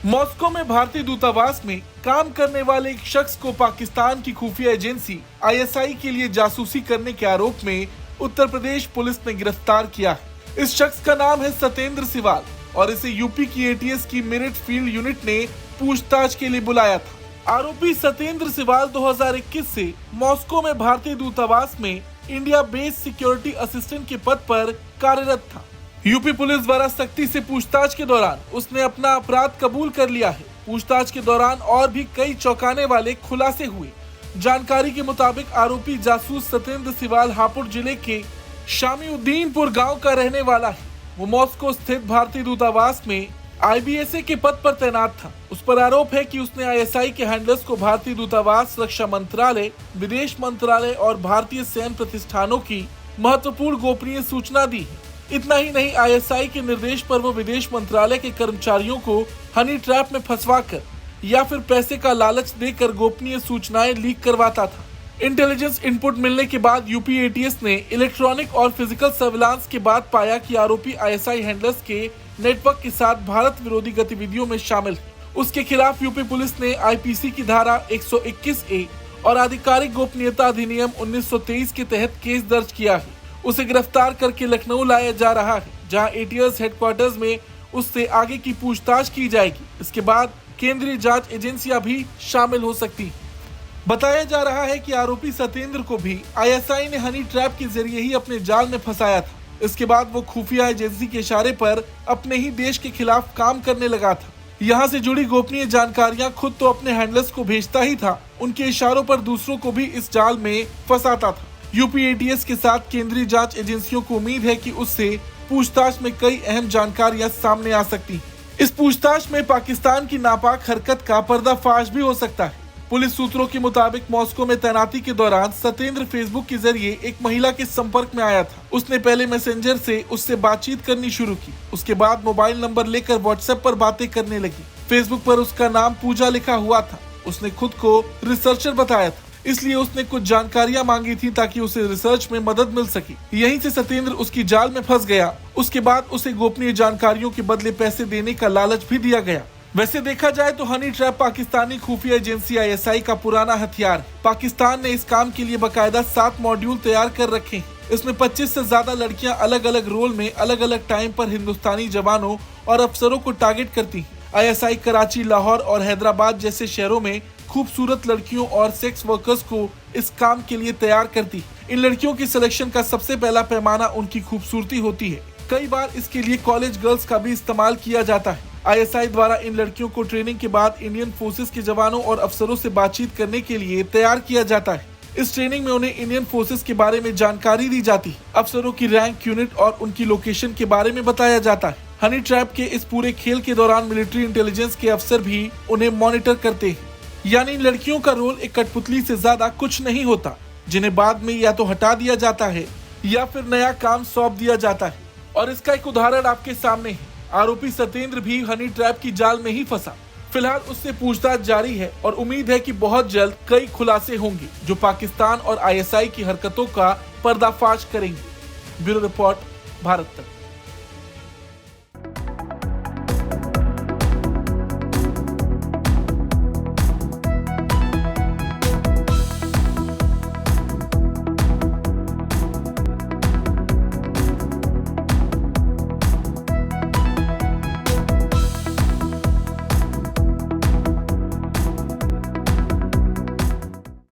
Moscow में भारतीय दूतावास में काम करने वाले एक शख्स को पाकिस्तान की खुफिया एजेंसी आईएसआई के लिए जासूसी करने के आरोप में उत्तर प्रदेश पुलिस ने गिरफ्तार किया है। इस शख्स का नाम है सतेंद्र सिवाल और इसे यूपी की एटीएस की मेरिट फील्ड यूनिट ने पूछताछ के लिए बुलाया था। आरोपी सतेंद्र सिवाल 2021 से मॉस्को में भारतीय दूतावास में इंडिया बेस्ड सिक्योरिटी असिस्टेंट के पद पर कार्यरत था। यूपी पुलिस द्वारा सख्ती से पूछताछ के दौरान उसने अपना अपराध कबूल कर लिया है। पूछताछ के दौरान और भी कई चौंकाने वाले खुलासे हुए। जानकारी के मुताबिक आरोपी जासूस सतेंद्र सिवाल हापुड़ जिले के शामीउद्दीनपुर गांव का रहने वाला है। वो मॉस्को स्थित भारतीय दूतावास में आईबीएसए के पद पर तैनात था। उस पर आरोप है कि उसने आईएसआई के हैंडलर्स को भारतीय दूतावास, रक्षा मंत्रालय, विदेश मंत्रालय और भारतीय सैन्य प्रतिष्ठानों की महत्वपूर्ण गोपनीय सूचना दी है। इतना ही नहीं, आईएसआई के निर्देश पर वो विदेश मंत्रालय के कर्मचारियों को हनी ट्रैप में फंसवाकर या फिर पैसे का लालच देकर गोपनीय सूचनाएं लीक करवाता था। इंटेलिजेंस इनपुट मिलने के बाद यूपी एटीएस ने इलेक्ट्रॉनिक और फिजिकल सर्विलांस के बाद पाया कि आरोपी आईएसआई हैंडलर्स के नेटवर्क के साथ भारत विरोधी गतिविधियों में शामिल है। उसके खिलाफ यूपी पुलिस ने आईपीसी की धारा 121A और आधिकारिक गोपनीयता अधिनियम 1923 के तहत केस दर्ज किया है। उसे गिरफ्तार करके लखनऊ लाया जा रहा है, जहां एटीएस हेडक्वार्टर्स में उससे आगे की पूछताछ की जाएगी। इसके बाद केंद्रीय जांच एजेंसियां भी शामिल हो सकती हैं। बताया जा रहा है कि आरोपी सतेंद्र को भी आईएसआई ने हनी ट्रैप के जरिए ही अपने जाल में फंसाया था। इसके बाद वो खुफिया एजेंसी के इशारे पर अपने ही देश के खिलाफ काम करने लगा था। यहाँ से जुड़ी गोपनीय जानकारियां खुद तो अपने हैंडलर्स को भेजता ही था, उनके इशारों पर दूसरों को भी इस जाल में फंसाता था। यूपी एटीएस के साथ केंद्रीय जांच एजेंसियों को उम्मीद है कि उससे पूछताछ में कई अहम जानकारियां सामने आ सकती हैं। इस पूछताछ में पाकिस्तान की नापाक हरकत का पर्दाफाश भी हो सकता है। पुलिस सूत्रों के मुताबिक मॉस्को में तैनाती के दौरान सतेंद्र फेसबुक के जरिए एक महिला के संपर्क में आया था। उसने पहले मैसेंजर से उससे बातचीत करनी शुरू की। उसके बाद मोबाइल नंबर लेकर व्हाट्सएप पर बातें करने लगी। फेसबुक पर उसका नाम पूजा लिखा हुआ था। उसने खुद को रिसर्चर बताया था, इसलिए उसने कुछ जानकारियां मांगी थी ताकि उसे रिसर्च में मदद मिल सके। यहीं से सतेंद्र उसकी जाल में फंस गया। उसके बाद उसे गोपनीय जानकारियों के बदले पैसे देने का लालच भी दिया गया। वैसे देखा जाए तो हनी ट्रैप पाकिस्तानी खुफिया एजेंसी आईएसआई का पुराना हथियार है। पाकिस्तान ने इस काम के लिए बकायदा 7 मॉड्यूल तैयार कर रखे हैं। इसमें 25 से ज्यादा लड़कियां अलग अलग रोल में अलग अलग टाइम पर हिंदुस्तानी जवानों और अफसरों को टारगेट करती हैं। आईएसआई कराची, लाहौर और हैदराबाद जैसे शहरों में खूबसूरत लड़कियों और सेक्स वर्कर्स को इस काम के लिए तैयार करती है। इन लड़कियों की सिलेक्शन का सबसे पहला पैमाना उनकी खूबसूरती होती है। कई बार इसके लिए कॉलेज गर्ल्स का भी इस्तेमाल किया जाता है। आईएसआई द्वारा इन लड़कियों को ट्रेनिंग के बाद इंडियन फोर्सेस के जवानों और अफसरों से बातचीत करने के लिए तैयार किया जाता है। इस ट्रेनिंग में उन्हें इंडियन फोर्सेस के बारे में जानकारी दी जाती है। अफसरों की रैंक, यूनिट और उनकी लोकेशन के बारे में बताया जाता है। हनी ट्रैप के इस पूरे खेल के दौरान मिलिट्री इंटेलिजेंस के अफसर भी उन्हें मॉनिटर करते हैं। यानी इन लड़कियों का रोल एक कठपुतली से ज्यादा कुछ नहीं होता, जिन्हें बाद में या तो हटा दिया जाता है या फिर नया काम सौंप दिया जाता है। और इसका एक उदाहरण आपके सामने है। आरोपी सतेंद्र भी हनी ट्रैप की जाल में ही फंसा। फिलहाल उससे पूछताछ जारी है और उम्मीद है कि बहुत जल्द कई खुलासे होंगे जो पाकिस्तान और आईएसआई की हरकतों का पर्दाफाश करेंगे। ब्यूरो रिपोर्ट, भारत तक।